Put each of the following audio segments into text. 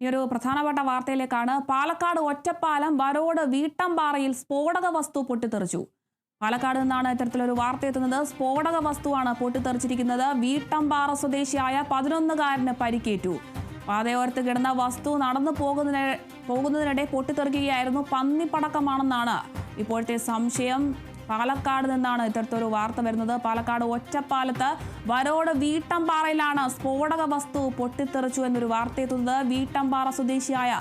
ഈ ഒരു പ്രധാനപ്പെട്ട വാർത്തയിലേക്കാണ്. പാലക്കാട് ഒറ്റപ്പാലം വരോട് വീട്ടമ്പാറയിൽ സ്ഫോടക വസ്തു പൊട്ടിത്തെറിച്ചു. പാലക്കാട് നിന്നാണ് ഇത്തരത്തിലൊരു വാർത്ത എത്തുന്നത്. സ്ഫോടക വസ്തുവാണ് പൊട്ടിത്തെറിച്ചിരിക്കുന്നത്. വീട്ടമ്പാറ സ്വദേശിയായ 11-കാരന് പരിക്കേറ്റു. പാതയോരത്ത് കിടന്ന വസ്തു നടന്നു പോകുന്നതിനിടെ പൊട്ടിത്തെറിക്കുകയായിരുന്നു. പന്നിപ്പടക്കമാണെന്നാണ് ഇപ്പോഴത്തെ സംശയം. പാലക്കാട് നിന്നാണ് ഇത്തരത്തിലൊരു വാർത്ത വരുന്നത്. പാലക്കാട് ഒറ്റപ്പാലത്ത് വരോട് വീട്ടമ്പാറയിലാണ് സ്ഫോടക വസ്തു പൊട്ടിത്തെറിച്ചു എന്നൊരു വാർത്ത എത്തുന്നത്. വീട്ടമ്പാറ സ്വദേശിയായ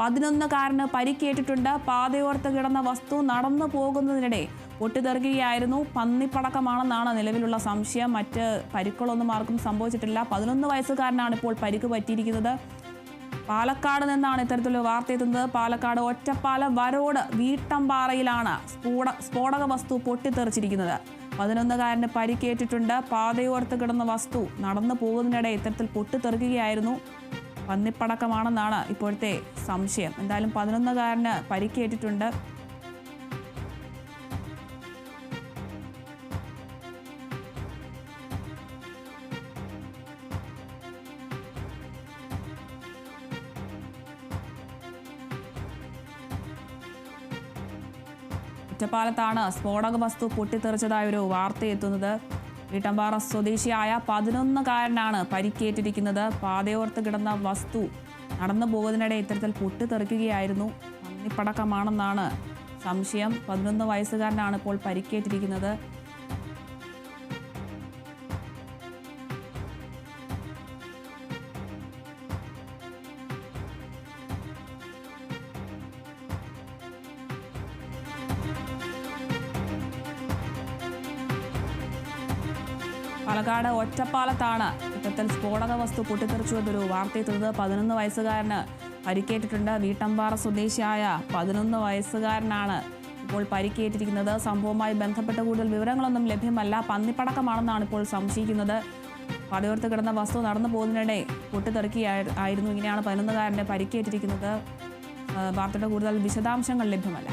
11-കാരന് പരിക്കേറ്റിട്ടുണ്ട്. പാതയോരത്ത് കിടന്ന വസ്തു നടന്നു പോകുന്നതിനിടെ പൊട്ടിത്തെറിക്കുകയായിരുന്നു. പന്നിപ്പടക്കമാണെന്നാണ് നിലവിലുള്ള സംശയം. മറ്റ് പരിക്കുകളൊന്നും ആർക്കും സംഭവിച്ചിട്ടില്ല. 11 വയസ്സുകാരനാണ് ഇപ്പോൾ പരിക്ക് പറ്റിയിരിക്കുന്നത്. പാലക്കാട് നിന്നാണ് ഇത്തരത്തിലൊരു വാർത്ത എത്തുന്നത്. പാലക്കാട് ഒറ്റപ്പാലം വരോട് വീട്ടമ്പാറയിലാണ് സ്ഫോടക വസ്തു പൊട്ടിത്തെറിച്ചിരിക്കുന്നത്. 11-കാരന് പരിക്കേറ്റിട്ടുണ്ട്. പാതയോരത്ത് കിടന്ന വസ്തു നടന്നു പോകുന്നതിനിടെ ഇത്തരത്തിൽ പൊട്ടിത്തെറിക്കുകയായിരുന്നു. പന്നിപ്പടക്കമാണെന്നാണ് ഇപ്പോഴത്തെ സംശയം. എന്തായാലും 11-കാരന് പരിക്കേറ്റിട്ടുണ്ട്. ഒറ്റപ്പാലത്താണ് സ്ഫോടക വസ്തു പൊട്ടിത്തെറിച്ചതായ ഒരു വാർത്ത എത്തുന്നത്. വീട്ടമ്പാറ സ്വദേശിയായ 11-കാരനാണ് പരിക്കേറ്റിരിക്കുന്നത്. പാതയോർത്ത് കിടന്ന വസ്തു നടന്നു പോകുന്നതിനിടെ ഇത്തരത്തിൽ പൊട്ടിത്തെറിക്കുകയായിരുന്നു. പന്നിപ്പടക്കമാണെന്നാണ് സംശയം. 11 വയസ്സുകാരനാണ് ഇപ്പോൾ പരിക്കേറ്റിരിക്കുന്നത്. പാലക്കാട് ഒറ്റപ്പാലത്താണ് ഇത്തരത്തിൽ സ്ഫോടക വസ്തു പൊട്ടിത്തെറിച്ചു എന്നൊരു വാർത്ത എത്തുന്നത്. 11 വയസ്സുകാരന് പരിക്കേറ്റിട്ടുണ്ട്. വീട്ടമ്പാറ സ്വദേശിയായ 11 വയസ്സുകാരനാണ് ഇപ്പോൾ പരിക്കേറ്റിരിക്കുന്നത്. സംഭവവുമായി ബന്ധപ്പെട്ട കൂടുതൽ വിവരങ്ങളൊന്നും ലഭ്യമല്ല. പന്നിപ്പടക്കമാണെന്നാണ് ഇപ്പോൾ സംശയിക്കുന്നത്. പാതയോരത്ത് കിടന്ന വസ്തു നടന്നു പോകുന്നതിനിടെ പൊട്ടിത്തെറിക്കുകയായിരുന്നു. ഇങ്ങനെയാണ് 11-കാരന് പരിക്കേറ്റിരിക്കുന്നത്. വാർത്തയുടെ കൂടുതൽ വിശദാംശങ്ങൾ ലഭ്യമല്ല.